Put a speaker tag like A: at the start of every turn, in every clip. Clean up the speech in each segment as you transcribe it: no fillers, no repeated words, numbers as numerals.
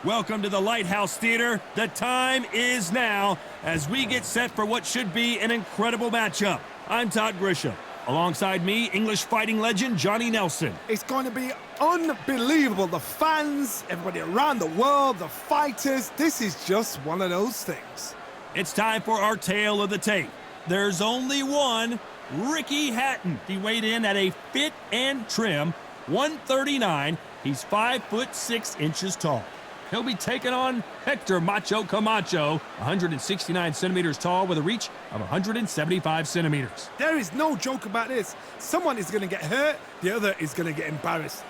A: Welcome to the Lighthouse Theater. The time is now as we get set for what should be an incredible matchup. I'm Todd Grisham. Alongside me, English fighting legend Johnny Nelson.
B: It's going to be unbelievable. The fans, everybody around the world, the fighters. This is just one of those things.
A: It's time for our tale of the tape. There's only one, Ricky Hatton. He weighed in at a fit and trim 139. He's 5'6" tall. He'll be taking on Hector Macho Camacho, 169 centimeters tall with a reach of 175 centimeters.
B: There is no joke about this. Someone is going to get hurt, the other is going to get embarrassed.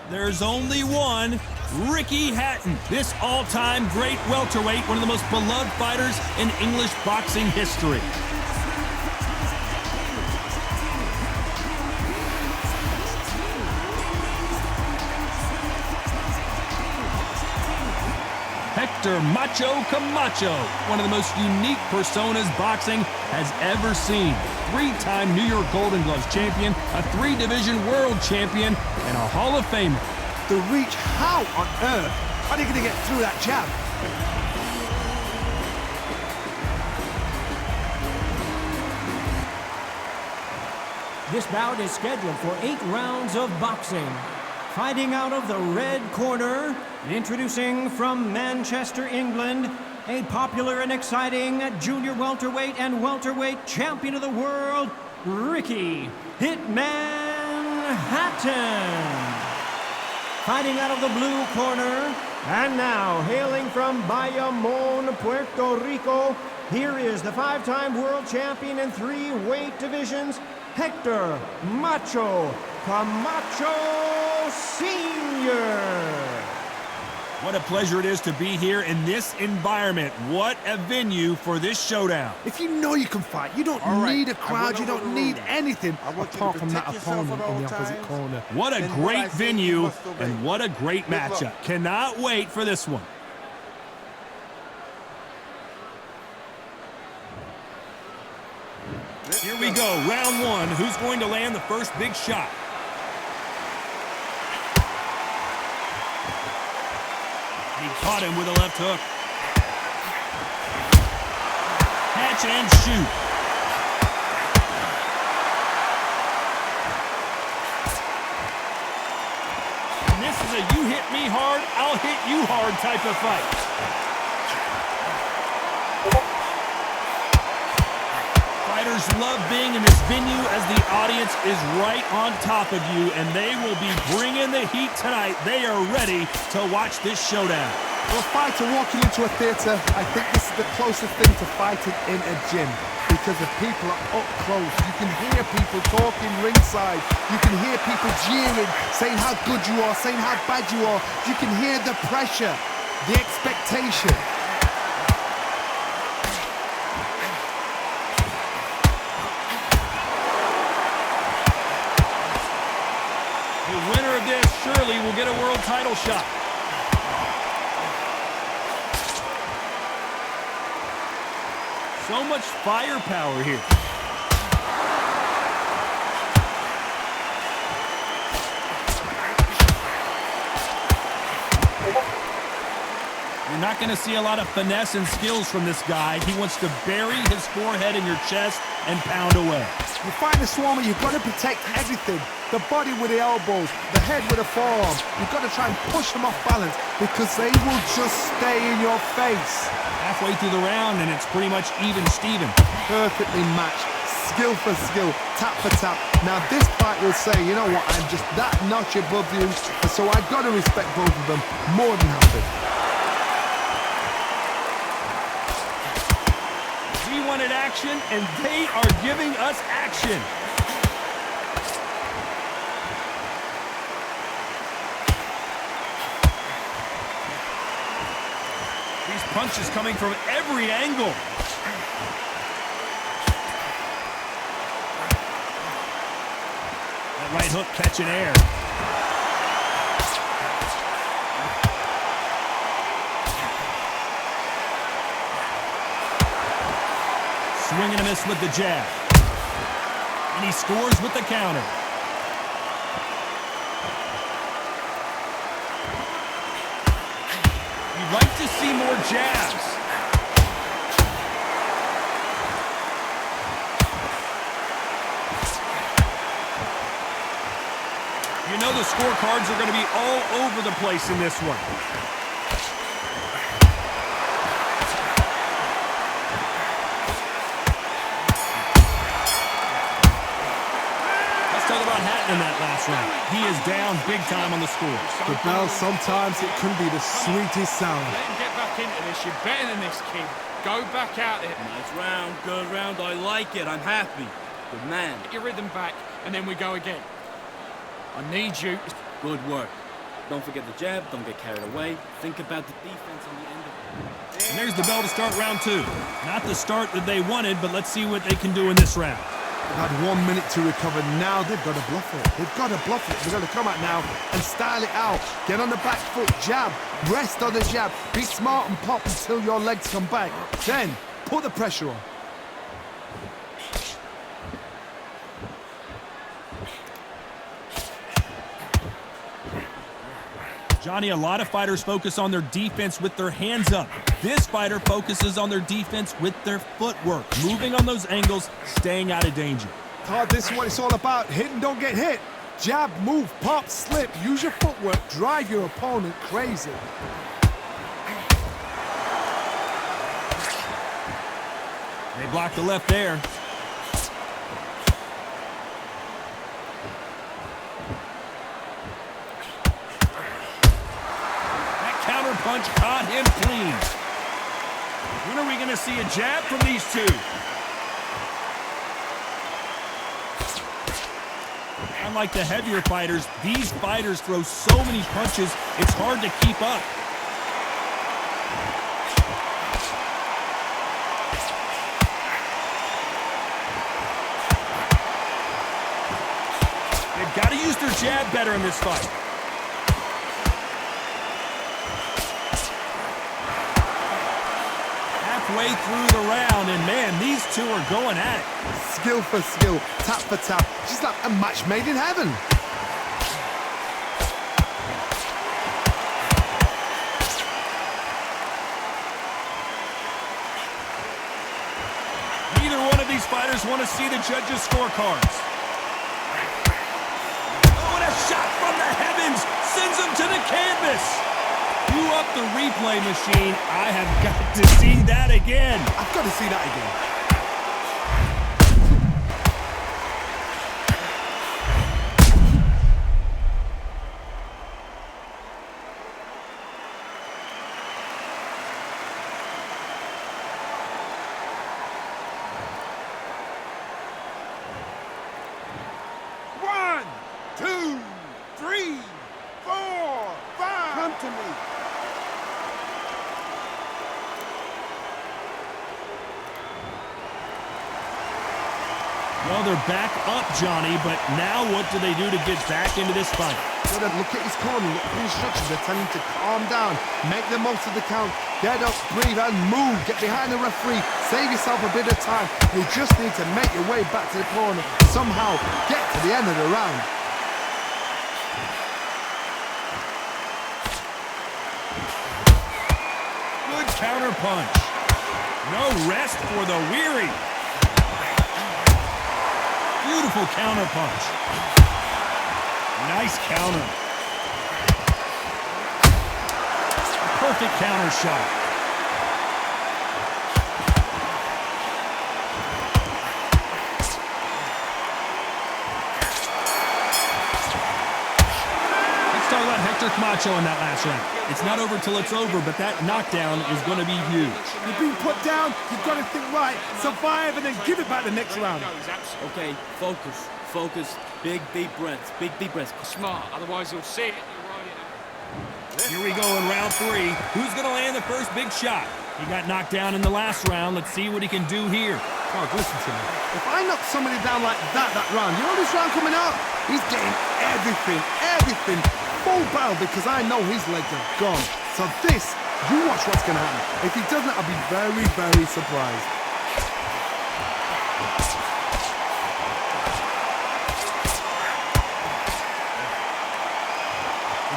A: There's only one, Ricky Hatton. This all-time great welterweight, one of the most beloved fighters in English boxing history. Hector Macho Camacho, one of the most unique personas boxing has ever seen. Three-time New York Golden Gloves champion, a three-division world champion, and a Hall of Famer.
B: The reach, how on earth are they going to get through that jab?
C: This bout is scheduled for 8 rounds of boxing. Fighting out of the red corner, introducing from Manchester, England, a popular and exciting junior welterweight and welterweight champion of the world, Ricky Hitman Hatton. Fighting out of the blue corner, and now hailing from Bayamon, Puerto Rico, here is the 5-time world champion in 3 weight divisions, Hector Macho Camacho Sr.
A: What a pleasure it is to be here in this environment. What a venue for this showdown.
B: If you know you can fight, you don't need a crowd, you don't need anything apart from that opponent in the opposite corner.
A: What a great venue and what a great matchup. Cannot wait for this one. Here we go, round 1. Who's going to land the first big shot? He caught him with a left hook. Catch and shoot. And this is a you hit me hard, I'll hit you hard type of fight. Fighters love being in this venue as the audience is right on top of you, and they will be bringing the heat tonight. They are ready to watch this showdown.
B: For a fighter walking into a theatre, I think this is the closest thing to fighting in a gym, because the people are up close. You can hear people talking ringside. You can hear people jeering, saying how good you are, saying how bad you are. You can hear the pressure, the expectation.
A: The winner of this surely will get a world title shot. So much firepower here. You're not going to see a lot of finesse and skills from this guy. He wants to bury his forehead in your chest and pound away.
B: You find a swarmer, you've got to protect everything. The body with the elbows, the head with the forearm. You've got to try and push them off balance because they will just stay in your face.
A: Halfway through the round and it's pretty much even Steven.
B: Perfectly matched, skill for skill, tap for tap. Now this fight will say, you know what, I'm just that notch above you, so I've got to respect both of them more than happy.
A: We wanted action and they are giving us action. These punches coming from every angle. That right hook catching air. Swing and a miss with the jab. And he scores with the counter. I'd like to see more jabs. You know the scorecards are going to be all over the place in this one. Let's talk about Hatton in that last round. He is down big time on the score.
B: The bell, sometimes it can be the sweetest sound.
D: Let him get back into this. You're better than this, kid. Go back out there.
E: Nice round, good round. I like it. I'm happy. Good man.
D: Get your rhythm back, and then we go again. I need you.
E: Good work. Don't forget the jab. Don't get carried away. Think about the defense on the end of it.
A: And there's the bell to start round 2. Not the start that they wanted, but let's see what they can do in this round.
B: They've had 1 minute to recover. Now they've got to bluff it. They've got to bluff it. They've got to come out now and style it out. Get on the back foot, jab, rest on the jab. Be smart and pop until your legs come back. Then put the pressure on.
A: Johnny, a lot of fighters focus on their defense with their hands up. This fighter focuses on their defense with their footwork, moving on those angles, staying out of danger.
B: Todd, this is what it's all about. Hit and don't get hit. Jab, move, pop, slip. Use your footwork. Drive your opponent crazy.
A: They block the left there. Punch caught him clean. When are we going to see a jab from these two? Unlike the heavier fighters, these fighters throw so many punches, it's hard to keep up. They've got to use their jab better in this fight. Way through the round, and man, these two are going at it.
B: Skill for skill, tap for tap, just like a match made in heaven.
A: Neither one of these fighters want to see the judges' scorecards. Oh, and a shot from the heavens sends him to the canvas. Cue up the replay machine. I have got to see that again.
B: I've got to see that again. One, two, three, four, five. Come to me.
A: Well, they're back up, Johnny, but now what do they do to get back into this fight?
B: Look at his corner, look at the instructions. They're telling him to calm down, make the most of the count, get up, breathe, and move. Get behind the referee, save yourself a bit of time. You just need to make your way back to the corner. Somehow, get to the end of the round.
A: Good counter punch. No rest for the weary. Beautiful counter punch. Nice counter. Perfect counter shot. Let's talk about Hector Camacho in that last round. It's not over till it's over, but that knockdown is going to be huge.
B: You've been put down, you've got to think right, survive, and then give it back the next round.
E: Okay, focus, focus. Big deep breaths, big deep breaths.
D: Smart, otherwise you'll see it.
A: Here we go in round 3. Who's going to land the first big shot? He got knocked down in the last round. Let's see what he can do here.
B: God, listen to me. If I knock somebody down like that round, you know this round coming out? He's getting everything, full battle, because I know his legs are gone. So this, you watch what's going to happen. If he doesn't, I'll be very, very surprised.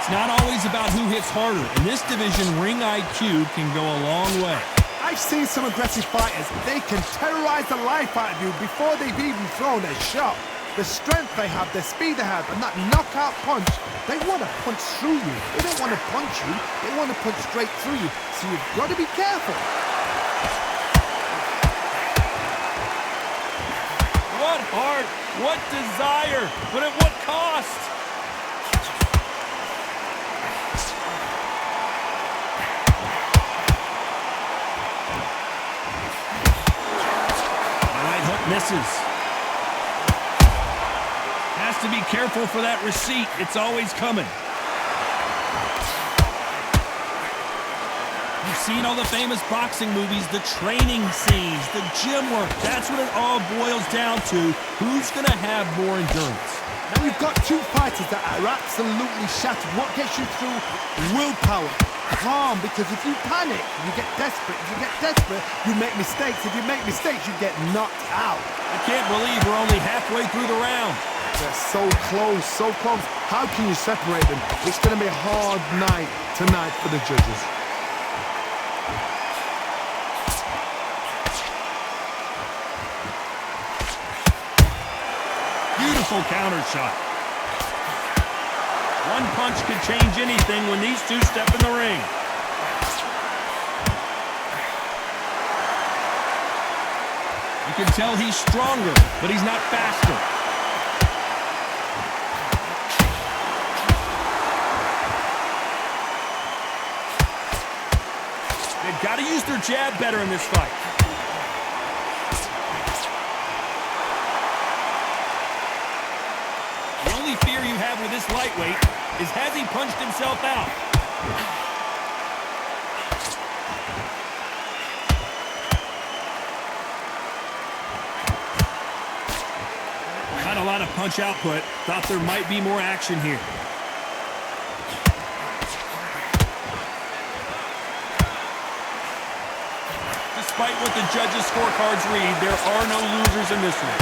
A: It's not always about who hits harder. In this division, ring IQ can go a long way.
B: I've seen some aggressive fighters. They can terrorize the life out of you before they've even thrown a shot. The strength they have, the speed they have, and that knockout punch, they want to punch through you. They don't want to punch you, they want to punch straight through you. So you've got to be careful.
A: What heart, what desire, but at what cost? The right hook misses. Has to be careful for that receipt. It's always coming. You've seen all the famous boxing movies, the training scenes, the gym work. That's what it all boils down to. Who's going to have more endurance?
B: Now you've got two fighters that are absolutely shattered. What gets you through? Willpower. Calm, because if you panic, you get desperate. If you get desperate, you make mistakes. If you make mistakes, you get knocked out.
A: I can't believe we're only halfway through the round.
B: They're so close, so close. How can you separate them? It's going to be a hard night tonight for the judges.
A: Beautiful counter shot. One punch could change anything when these two step in the ring. You can tell he's stronger, but he's not faster. They've got to use their jab better in this fight. The only fear you have with this lightweight is, has he punched himself out? Not a lot of punch output. Thought there might be more action here. Despite what the judges' scorecards read, there are no losers in this one.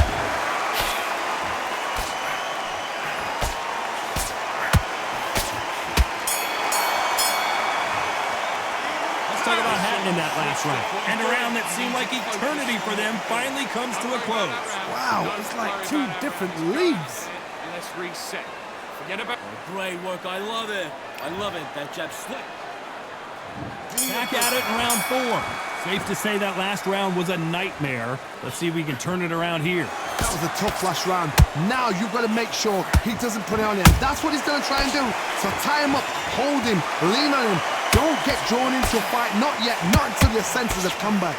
A: Let's talk about Hatton in that last round. And a round that seemed like eternity for them finally comes to a close.
B: Wow, it's like two different leagues.
D: Let's reset. Forget about...
E: Great work. I love it. I love it. That jab slick.
A: Back at it in round 4. Safe to say that last round was a nightmare. Let's see if we can turn it around here.
B: That was a tough last round. Now you've got to make sure he doesn't put it on him. That's what he's going to try and do. So tie him up, hold him, lean on him. Don't get drawn into a fight. Not yet. Not until your senses have come back.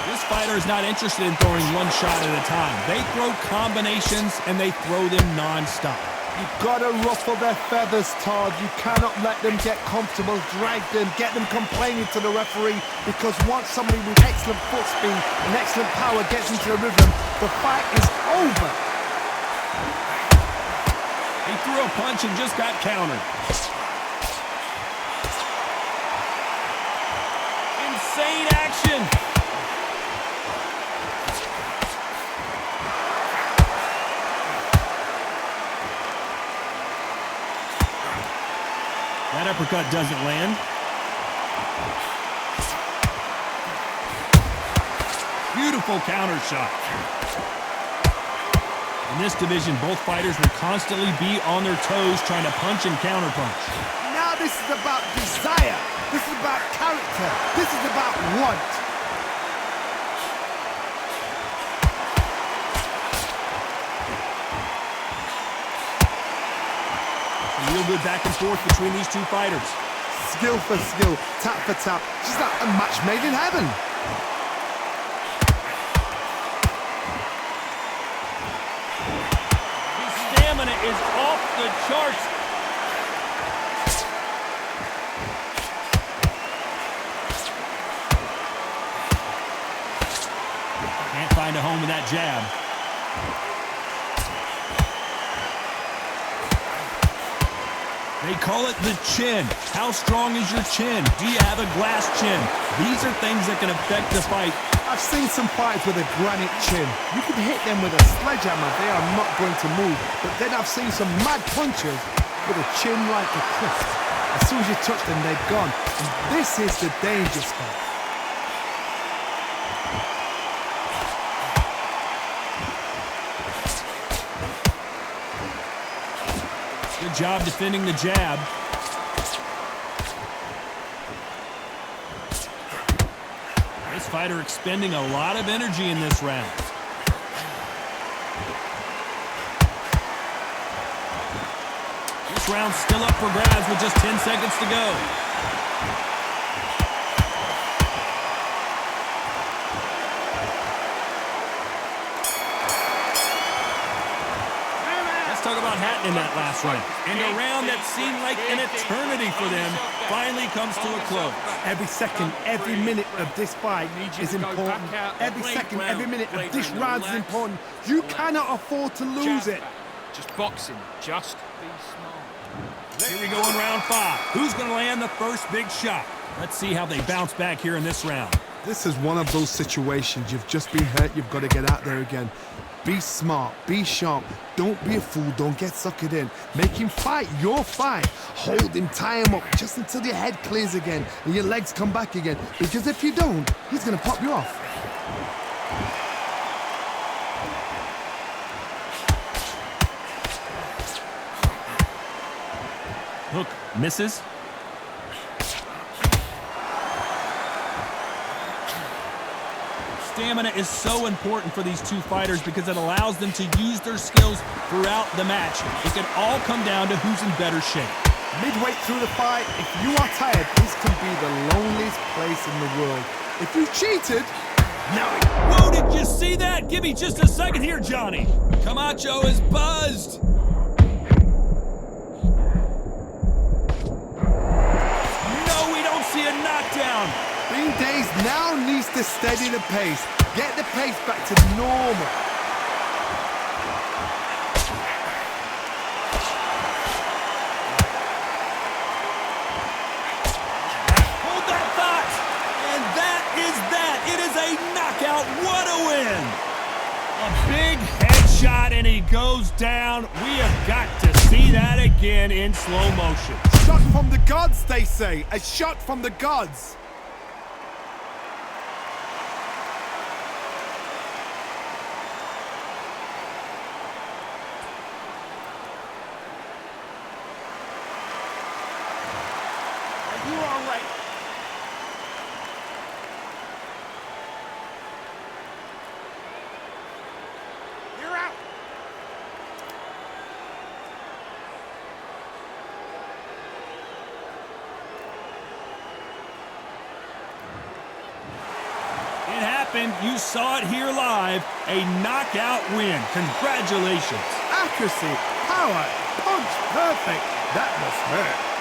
A: This fighter is not interested in throwing one shot at a time. They throw combinations, and they throw them non-stop.
B: You've got to ruffle their feathers, Todd. You cannot let them get comfortable, drag them, get them complaining to the referee, because once somebody with excellent foot speed and excellent power gets into the rhythm, the fight is over.
A: He threw a punch and just got countered. Insane action. That uppercut doesn't land. Beautiful counter shot. In this division, both fighters will constantly be on their toes trying to punch and counterpunch.
B: Now this is about desire. This is about character. This is about want.
A: Real good back and forth between these two fighters.
B: Skill for skill, tap for tap. Just like a match made in heaven.
A: His stamina is off the charts. Can't find a home with that jab. They call it the chin. How strong is your chin? Do you have a glass chin? These are things that can affect the fight.
B: I've seen some fighters with a granite chin. You can hit them with a sledgehammer, they are not going to move. But then I've seen some mad punchers with a chin like a cliff. As soon as you touch them, they're gone. And this is the danger spot.
A: Good job defending the jab. This fighter expending a lot of energy in this round. This round's still up for grabs with just 10 seconds to go. Talk about Hatton in that last round. And a round that seemed like an eternity for them finally comes to a close.
B: Every second, every minute of this fight is important. Every second, every minute of this round is important. You cannot afford to lose it.
D: Just boxing. Just be smart.
A: Here we go in round 5. Who's going to land the first big shot? Let's see how they bounce back here in this round.
B: This is one of those situations. You've just been hurt. You've got to get out there again. Be smart, be sharp, don't be a fool, don't get suckered in. Make him fight your fight. Hold him, tie him up just until your head clears again and your legs come back again. Because if you don't, he's going to pop you off.
A: Hook misses. Stamina is so important for these two fighters because it allows them to use their skills throughout the match. It can all come down to who's in better shape.
B: Midway through the fight, if you are tired, this can be the loneliest place in the world. If you cheated, now
A: Whoa, did you see that? Give me just a second here, Johnny. Camacho is buzzed. No, we don't see a knockdown.
B: Bean Days now needs to steady the pace. Get the pace back to normal.
A: Hold that thought. And that is that. It is a knockout. What a win. A big headshot and he goes down. We have got to see that again in slow motion.
B: Shot from the gods, they say. A shot from the gods.
D: You are right. You're out.
A: It happened. You saw it here live. A knockout win. Congratulations.
B: Accuracy, power, punch, perfect. That must hurt.